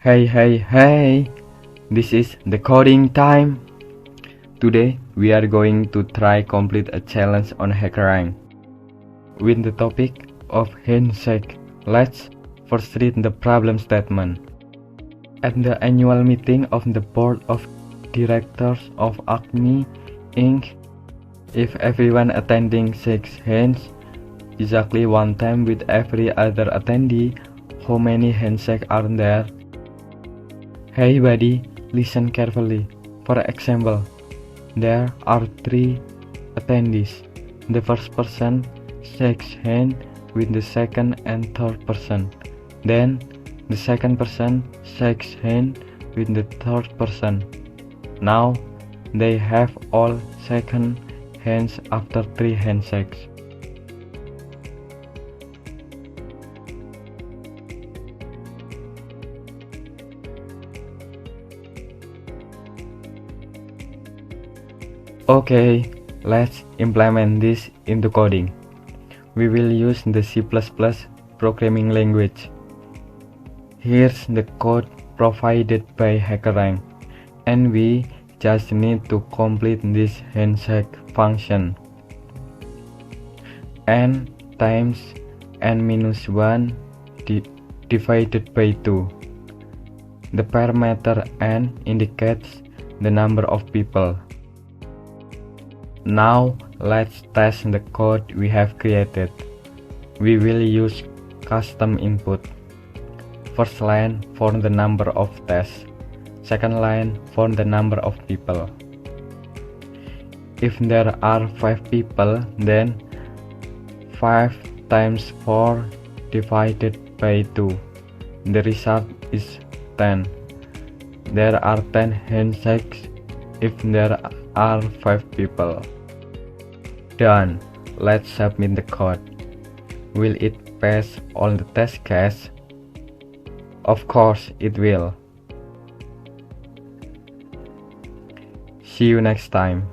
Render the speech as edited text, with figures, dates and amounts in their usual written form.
Hey, this is the coding time. Today we are going to try complete a challenge on HackerRank with the topic of Handshake. Let's first read the problem statement. At the annual meeting of the board of directors of Acme Inc., if everyone attending shakes hands exactly one time with every other attendee, how many handshakes are there? Hey buddy, listen carefully. For example, there are 3 attendees. The first person shakes hands with the second and third person. Then, the second person shakes hands with the third person. Now, they have all shaken hands after 3 handshakes. Okay, let's implement this into coding. We will use the C++ programming language. Here's the code provided by HackerRank, and we just need to complete this handshake function. N times n-1 divided by 2. The parameter n indicates the number of people. Now let's test the code we have created. We will use custom input. First line for the number of tests, second line for the number of people. If there are 5 people, then 5 times 4 divided by 2. The result is 10. There are 10 handshakes if there are 5 people. Done. Let's submit the code. Will it pass all the test cases? Of course it will. See you next time.